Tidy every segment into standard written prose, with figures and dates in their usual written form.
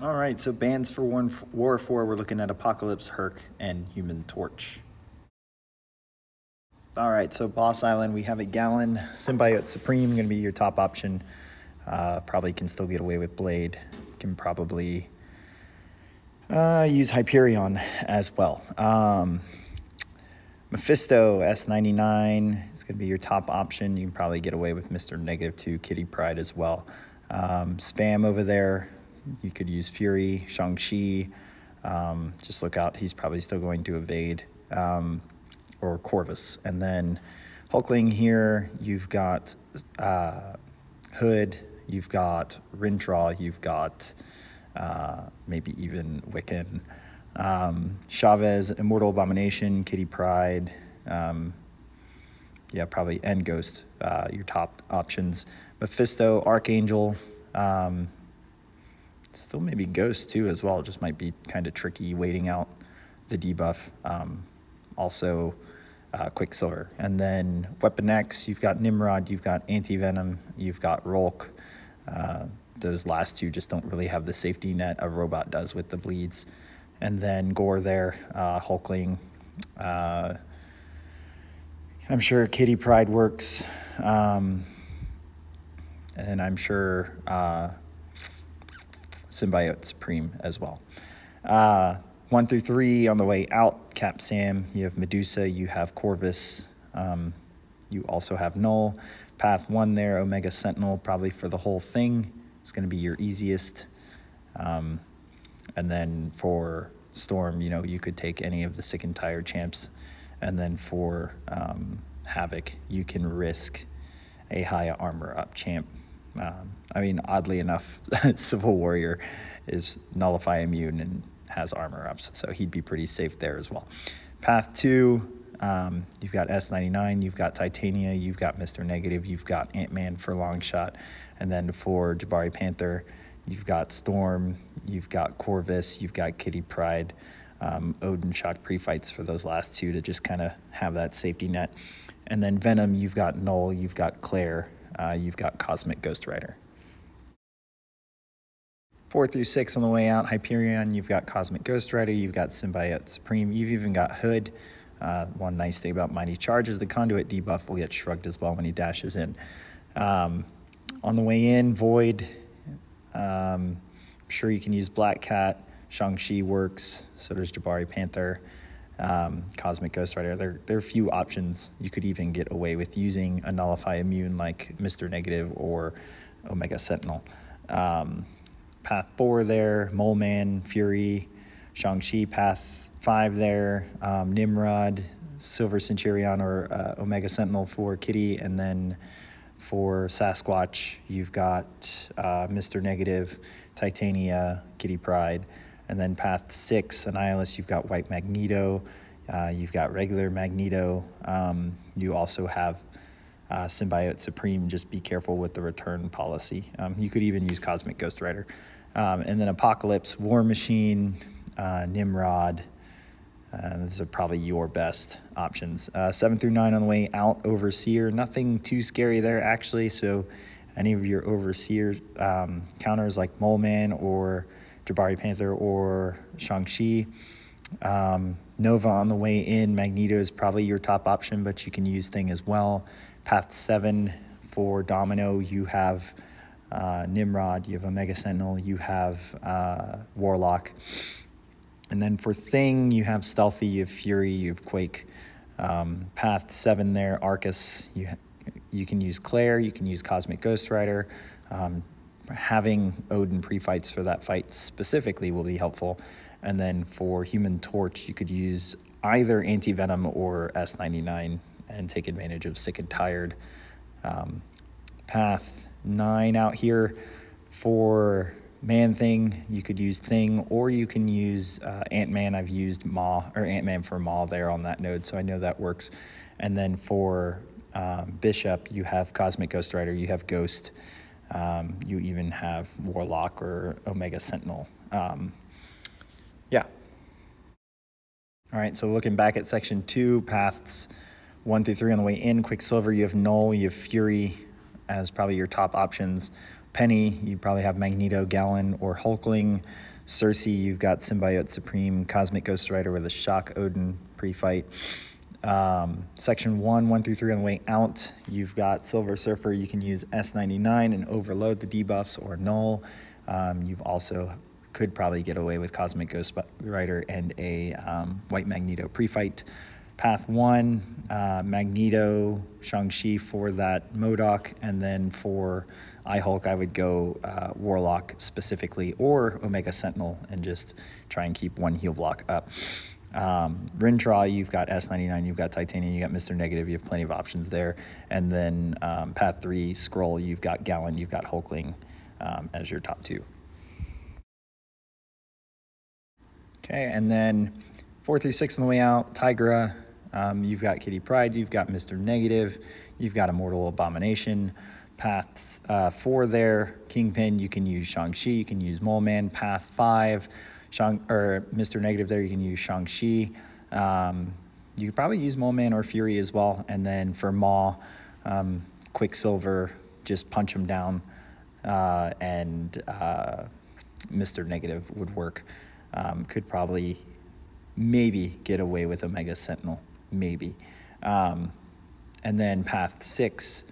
All right, so bans for War 4, we're looking at Apocalypse, Herc, and Human Torch. All right, so Boss Island, we have a Gallon, Symbiote Supreme, going to be your top option. Probably can still get away with Blade. Can probably use Hyperion as well. Mephisto, S99 is going to be your top option. You can probably get away with Mr. -2, Kitty Pryde as well. Spam over there. You could use Fury, Shang-Chi. Just look out. He's probably still going to evade. Or Corvus. And then Hulkling here, you've got Hood, you've got Rintraw, you've got maybe even Wiccan. Chavez, Immortal Abomination, Kitty Pryde. Yeah, probably, and Ghost, your top options. Mephisto, Archangel. Still maybe Ghost too as well. Just might be kind of tricky waiting out the debuff. Also Quicksilver. And then Weapon X, you've got Nimrod, you've got Anti-Venom, you've got Rolk. Those last two just don't really have the safety net a robot does with the bleeds. And then Gore there, Hulkling. I'm sure Kitty Pryde works. And I'm sure Symbiote Supreme as well. 1 through 3 on the way out, Cap Sam, you have Medusa, you have Corvus, you also have Knull. Path 1 there, Omega Sentinel, probably for the whole thing. It's going to be your easiest. And then for Storm, you could take any of the Sick and Tired champs. And then for Havoc, you can risk a high armor up champ. Oddly enough, Civil Warrior is Nullify immune and has armor ups, so he'd be pretty safe there as well. Path 2, you've got S99, you've got Titania, you've got Mr. Negative, you've got Ant-Man for long shot, and then for Jabari Panther, you've got Storm, you've got Corvus, you've got Kitty Pryde, Odin Shock pre-fights for those last two to just kind of have that safety net. And then Venom, you've got Knull, you've got Claire, you've got Cosmic Ghost Rider. 4 through 6 on the way out, Hyperion, you've got Cosmic Ghost Rider, you've got Symbiote Supreme, you've even got Hood. One nice thing about Mighty Charge is the Conduit debuff will get shrugged as well when he dashes in. On the way in, Void, I'm sure you can use Black Cat, Shang-Chi works, so does Jabari Panther, Cosmic Ghost Rider. There are a few options. You could even get away with using a Nullify immune like Mr. Negative or Omega Sentinel. Path 4 there, Mole Man, Fury, Shang-Chi. Path 5 there, Nimrod, Silver Centurion or Omega Sentinel for Kitty. And then for Sasquatch, you've got Mr. Negative, Titania, Kitty Pryde. And then Path 6, Annihilus, you've got White Magneto, you've got regular Magneto. You also have Symbiote Supreme. Just be careful with the return policy. You could even use Cosmic Ghost Rider. And then Apocalypse, War Machine, Nimrod. Those are probably your best options. 7 through 9 on the way out, Overseer. Nothing too scary there, actually. So any of your Overseer counters like Mole Man or Jabari Panther or Shang-Chi. Nova on the way in, Magneto is probably your top option, but you can use Thing as well. Path 7 for Domino, you have Nimrod, you have Omega Sentinel, you have Warlock. And then for Thing, you have Stealthy, you have Fury, you have Quake. Path 7 there, Arcus, you can use Claire, you can use Cosmic Ghost Rider. Having Odin pre-fights for that fight specifically will be helpful. And then for Human Torch, you could use either Anti-Venom or S99 and take advantage of Sick and Tired. Path 9 out here for Man-Thing, you could use Thing, or you can use Ant-Man. I've used Maw, or Ant-Man for Maw there on that node, so I know that works. And then for Bishop, you have Cosmic Ghost Rider, you have Ghost, you even have Warlock or Omega Sentinel. Yeah. All right, so looking back at section 2, paths 1 through 3 on the way in, Quicksilver, you have Knull, you have Fury as probably your top options. Penny, you probably have Magneto, Gallon, or Hulkling. Cersei, you've got Symbiote Supreme, Cosmic Ghost Rider with a Shock Odin pre-fight. Section 1 through 3 on the way out, you've got Silver Surfer. You can use S99 and overload the debuffs or Knull. You've also could probably get away with Cosmic Ghost Rider and a White Magneto pre-fight. Path 1, Magneto, Shang-Chi for that MODOK, and then for I-Hulk, I would go Warlock specifically, or Omega Sentinel, and just try and keep one heal block up. Rintrah, you've got S99, you've got Titanium, you got Mr. Negative, you have plenty of options there. And then Path 3, Skrull, you've got Gallon, you've got Hulkling as your top 2. Okay, and then 4 through 6 on the way out, Tigra, you've got Kitty Pryde, you've got Mr. Negative, you've got Immortal Abomination. Paths 4 there, Kingpin, you can use Shang-Chi, you can use Mole Man. Path 5, Mr. Negative there, you can use Shang-Chi. You could probably use Mole Man or Fury as well. And then for Maw, Quicksilver, just punch him down, and Mr. Negative would work. Could probably maybe get away with Omega Sentinel, maybe. And then Path 6,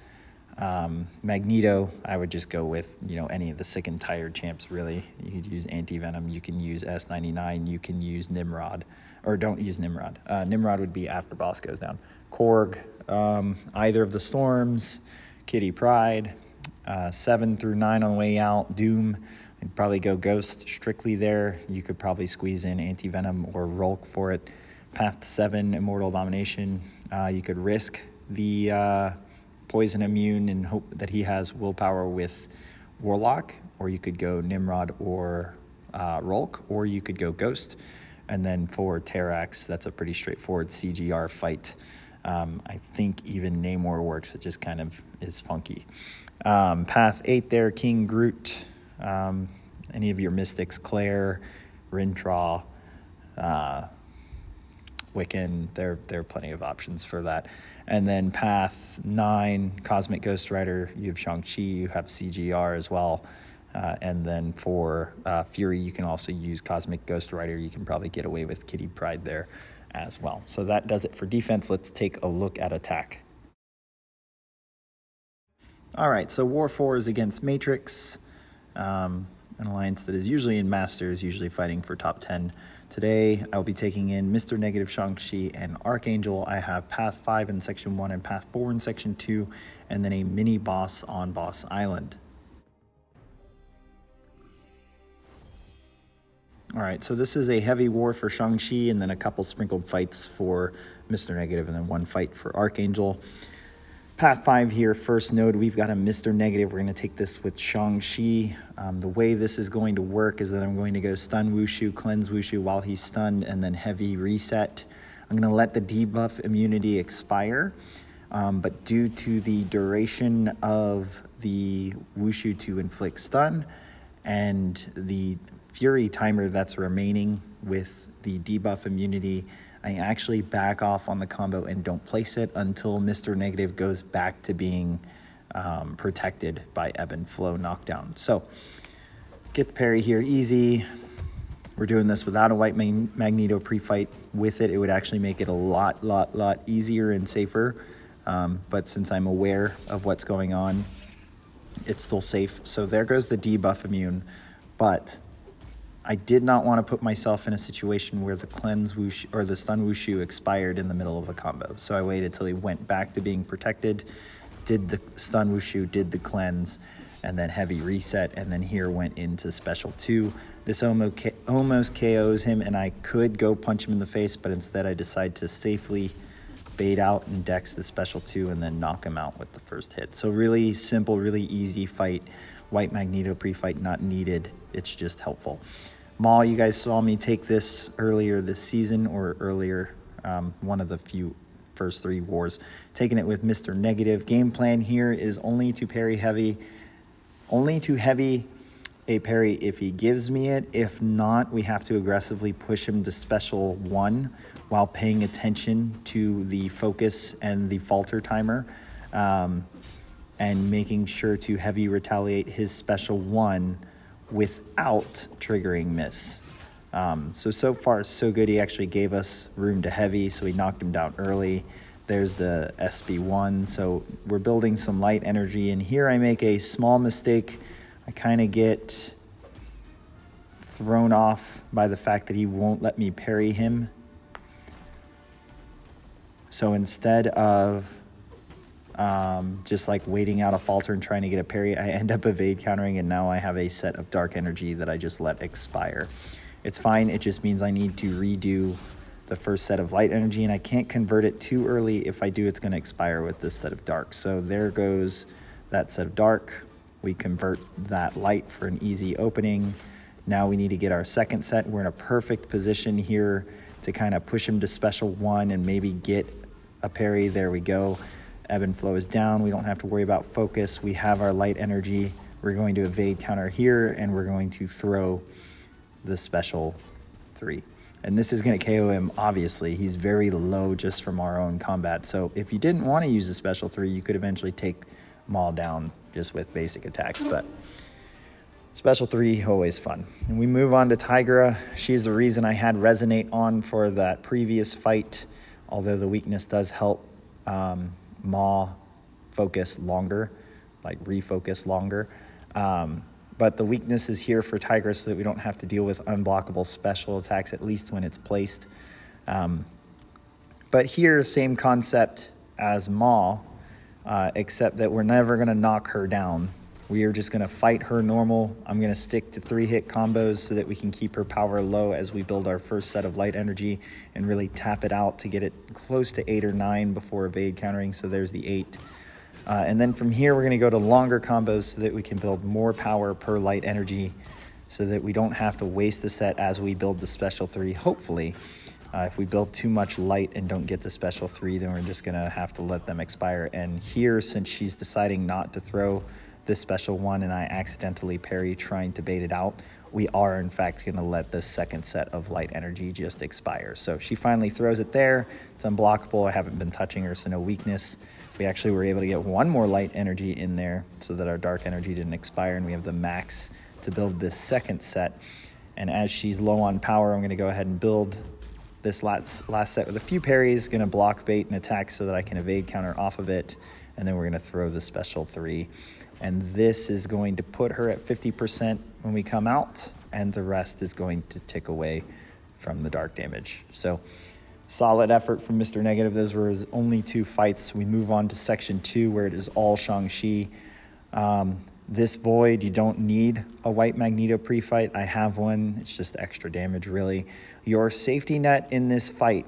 Magneto, I would just go with, any of the sick and tired champs, really. You could use Anti-Venom, you can use S99, you can use Nimrod, or don't use Nimrod. Nimrod would be after boss goes down. Korg, either of the Storms, Kitty Pryde, 7 through 9 on the way out, Doom, I'd probably go Ghost strictly there. You could probably squeeze in Anti-Venom or Rolk for it. Path 7, Immortal Abomination, you could risk the poison immune and hope that he has willpower with Warlock, or you could go Nimrod or Rolk, or you could go Ghost. And then for Terrax, that's a pretty straightforward CGR fight. I think even Namor works, it just kind of is funky. Path 8 there, King Groot, any of your Mystics, Claire, Rintrah, Wiccan, there are plenty of options for that. And then Path 9, Cosmic Ghost Rider, you have Shang-Chi, you have CGR as well. And then for Fury, you can also use Cosmic Ghost Rider. You can probably get away with Kitty Pryde there as well. So that does it for defense. Let's take a look at attack. All right, so War 4 is against Matrix, an alliance that is usually in Masters, usually fighting for top 10. Today, I'll be taking in Mr. Negative, Shang-Chi, and Archangel. I have Path 5 in Section 1 and Path 4 in Section 2, and then a mini-boss on Boss Island. All right, so this is a heavy war for Shang-Chi, and then a couple sprinkled fights for Mr. Negative, and then one fight for Archangel. Path 5 here, first node, we've got a Mr. Negative. We're going to take this with Shang-Chi. The way this is going to work is that I'm going to go Stun Wushu, Cleanse Wushu while he's stunned, and then Heavy Reset. I'm going to let the debuff immunity expire, but due to the duration of the Wushu to inflict stun and the Fury timer that's remaining with the debuff immunity, I actually back off on the combo and don't place it until Mr. Negative goes back to being protected by Ebb and Flow knockdown. So get the parry here easy. We're doing this without a White Magneto pre-fight. With it, it would actually make it a lot easier and safer. But since I'm aware of what's going on, it's still safe. So there goes the debuff immune. But I did not want to put myself in a situation where the cleanse wushu or the stun wushu expired in the middle of the combo. So I waited till he went back to being protected, did the stun wushu, did the cleanse, and then heavy reset, and then here went into special 2. This almost KOs him, and I could go punch him in the face, but instead I decide to safely bait out and dex the special 2 and then knock him out with the first hit. So really simple, really easy fight. White Magneto pre-fight not needed. It's just helpful. Maw, you guys saw me take this earlier this season, or earlier, one of the first 3 wars. Taking it with Mr. Negative. Game plan here is only to parry heavy. Only to heavy a parry if he gives me it. If not, we have to aggressively push him to special 1 while paying attention to the focus and the falter timer, and making sure to heavy retaliate his special 1 without triggering miss. So far, so good. He actually gave us room to heavy, so we knocked him down early. There's the SB1, so we're building some light energy, and here I make a small mistake. I kind of get thrown off by the fact that he won't let me parry him. So instead of just like waiting out a falter and trying to get a parry, I end up evade countering, and now I have a set of dark energy that I just let expire. It's fine, it just means I need to redo the first set of light energy, and I can't convert it too early. If I do, it's going to expire with this set of dark. So there goes that set of dark. We convert that light for an easy opening. Now we need to get our second set. We're in a perfect position here to kind of push him to special 1 and maybe get a parry. There we go. Ebb and flow is down. We don't have to worry about focus. We have our light energy. We're going to evade counter here, and we're going to throw the special 3. And this is going to KO him, obviously. He's very low just from our own combat. So if you didn't want to use the special 3, you could eventually take Maw down just with basic attacks. But special 3, always fun. And we move on to Tigra. She's the reason I had Resonate on for that previous fight, although the weakness does help Maw focus longer, like refocus longer. But the weakness is here for Tigra so that we don't have to deal with unblockable special attacks, at least when it's placed. But here, same concept as Maw, except that we're never going to knock her down. We are just going to fight her normal. I'm going to stick to 3-hit combos so that we can keep her power low as we build our first set of light energy and really tap it out to get it close to 8 or 9 before evade countering. So there's the 8. And then from here, we're going to go to longer combos so that we can build more power per light energy so that we don't have to waste the set as we build the special 3, hopefully. If we build too much light and don't get the special 3, then we're just going to have to let them expire. And here, since she's deciding not to throw this special 1 and I accidentally parry trying to bait it out, we are in fact going to let this second set of light energy just expire. So she finally throws it there. It's unblockable. I haven't been touching her, so no weakness. We actually were able to get 1 more light energy in there so that our dark energy didn't expire, and we have the max to build this second set. And as she's low on power, I'm going to go ahead and build this last set with a few parries, going to block bait and attack so that I can evade counter off of it, and then we're going to throw the special 3. And this is going to put her at 50% when we come out, and the rest is going to tick away from the dark damage. So solid effort from Mr. Negative. Those were his only 2 fights. We move on to section 2 where it is all Shang-Chi. This Void, you don't need a White Magneto pre-fight. I have one. It's just extra damage, really. Your safety net in this fight,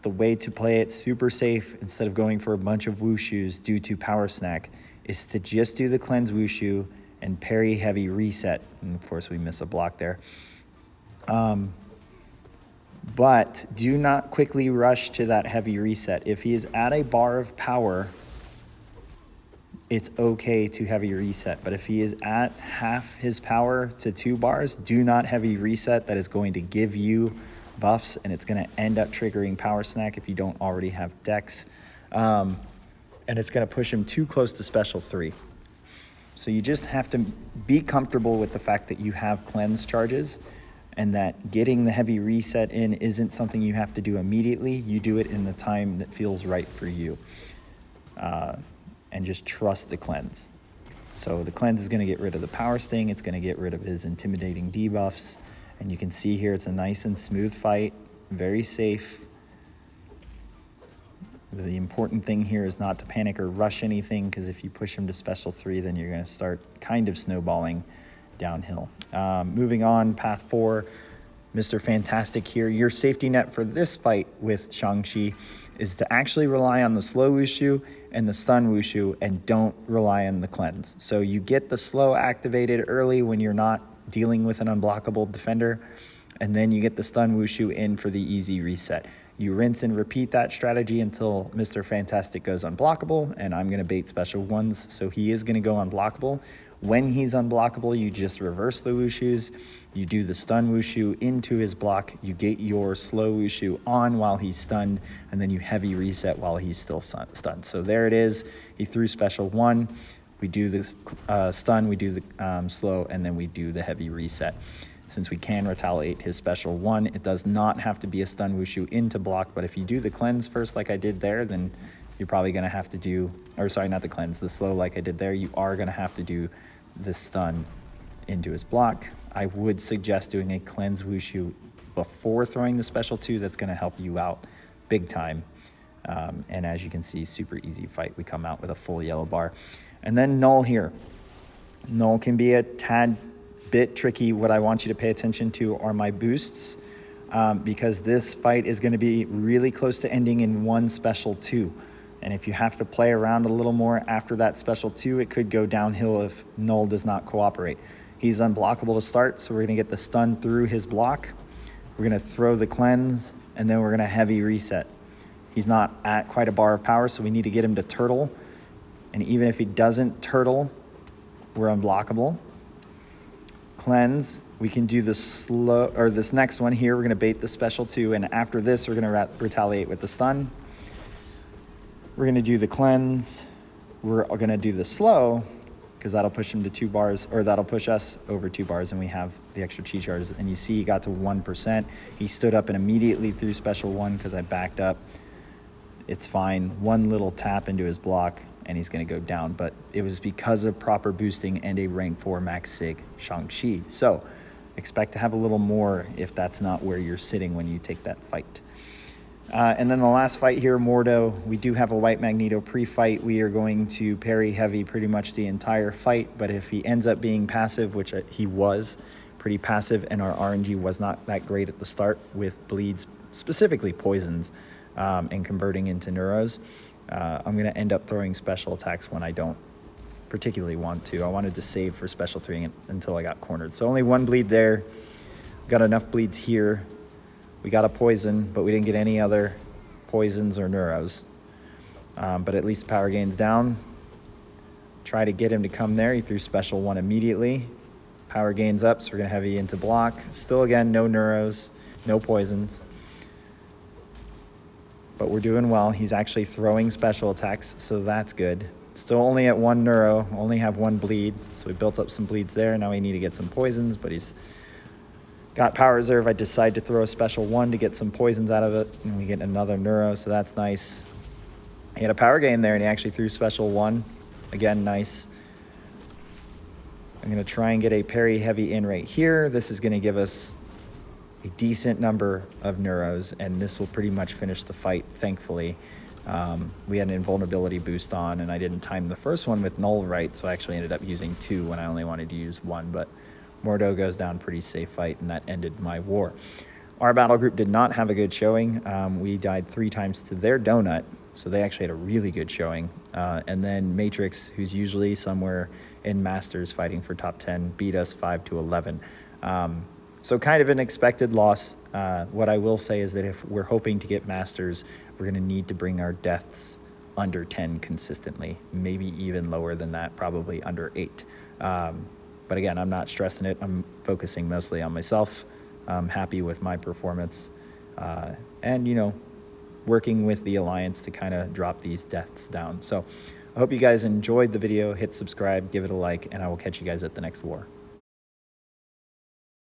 the way to play it super safe instead of going for a bunch of Wushus due to Power Snack, is to just do the Cleanse Wushu and parry heavy reset. And of course we miss a block there. But do not quickly rush to that heavy reset. If he is at a bar of power, it's okay to heavy reset. But if he is at half his power to 2 bars, do not heavy reset. That is going to give you buffs, and it's going to end up triggering Power Snack if you don't already have Dex. And it's going to push him too close to special 3. So you just have to be comfortable with the fact that you have cleanse charges, and that getting the heavy reset in isn't something you have to do immediately. You do it in the time that feels right for you. And just trust the cleanse. So the cleanse is going to get rid of the power sting. It's going to get rid of his intimidating debuffs. And you can see here it's a nice and smooth fight, very safe. The important thing here is not to panic or rush anything, because if you push him to special 3, then you're going to start kind of snowballing downhill. Moving on, path 4, Mr. Fantastic here. Your safety net for this fight with Shang-Chi is to actually rely on the slow Wushu and the stun Wushu, and don't rely on the cleanse. So you get the slow activated early when you're not dealing with an unblockable defender, and then you get the stun Wushu in for the easy reset. You rinse and repeat that strategy until Mr. Fantastic goes unblockable, and I'm going to bait special 1s, so he is going to go unblockable. When he's unblockable, you just reverse the Wushus, you do the stun Wushu into his block, you get your slow Wushu on while he's stunned, and then you heavy reset while he's still stunned. So there it is. He threw special 1. We do the stun, we do the slow, and then we do the heavy reset. Since we can retaliate his special 1, it does not have to be a stun wushu into block, but if you do the cleanse first like I did there, then you're probably going to have to do, or sorry, not the cleanse, the slow like I did there, you are going to have to do the stun into his block. I would suggest doing a cleanse wushu before throwing the special 2. That's going to help you out big time. And as you can see, super easy fight. We come out with a full yellow bar. And then Knull here. Knull can be a tad bit tricky. What I want you to pay attention to are my boosts, because this fight is going to be really close to ending in 1 special 2. And if you have to play around a little more after that special 2, it could go downhill if Knull does not cooperate. He's unblockable to start, so we're going to get the stun through his block. We're going to throw the cleanse, and then we're going to heavy reset. He's not at quite a bar of power, so we need to get him to turtle. And even if he doesn't turtle, we're unblockable. Cleanse, we can do the slow, or this next one here, we're going to bait the special 2, and after this, we're going to retaliate with the stun. We're going to do the cleanse. We're going to do the slow, because that'll push him to 2 bars, or that'll push us over 2 bars, and we have the extra chi charges. And you see he got to 1%. He stood up and immediately threw special 1 because I backed up. It's fine. 1 little tap into his block, and he's going to go down. But it was because of proper boosting and a rank 4 max sig Shang-Chi. So expect to have a little more if that's not where you're sitting when you take that fight. And then the last fight here, Mordo, we do have a White Magneto pre-fight. We are going to parry heavy pretty much the entire fight, but if he ends up being passive, which he was pretty passive, and our RNG was not that great at the start with bleeds, specifically poisons, and converting into neuros, I'm going to end up throwing special attacks when I don't particularly want to. I wanted to save for special 3 until I got cornered. So only 1 bleed there. Got enough bleeds here. We got a poison, but we didn't get any other poisons or neuros. But at least power gain's down. Try to get him to come there. He threw special 1 immediately. Power gain's up, so we're going to heavy into block. Still, again, no neuros, no poisons. But we're doing well. He's actually throwing special attacks, so that's good. Still only at 1 neuro, only have 1 bleed. So we built up some bleeds there. Now we need to get some poisons, but he's got power reserve. I decide to throw a special 1 to get some poisons out of it, and we get another neuro, so that's nice. He had a power gain there, and he actually threw special 1. Again, nice. I'm going to try and get a parry heavy in right here. This is going to give us a decent number of neuros, and this will pretty much finish the fight, thankfully. We had an invulnerability boost on, and I didn't time the first one with Knull right, so I actually ended up using 2 when I only wanted to use 1, but Mordo goes down pretty safe fight, and that ended my war. Our battle group did not have a good showing. We died 3 times to their donut, so they actually had a really good showing. And then Matrix, who's usually somewhere in Masters fighting for top 10, beat us 5-11. So kind of an expected loss. What I will say is that if we're hoping to get Masters, we're going to need to bring our deaths under 10 consistently, maybe even lower than that, probably under 8. But again, I'm not stressing it. I'm focusing mostly on myself. I'm happy with my performance. And, you know, working with the Alliance to kind of drop these deaths down. So I hope you guys enjoyed the video. Hit subscribe, give it a like, and I will catch you guys at the next war.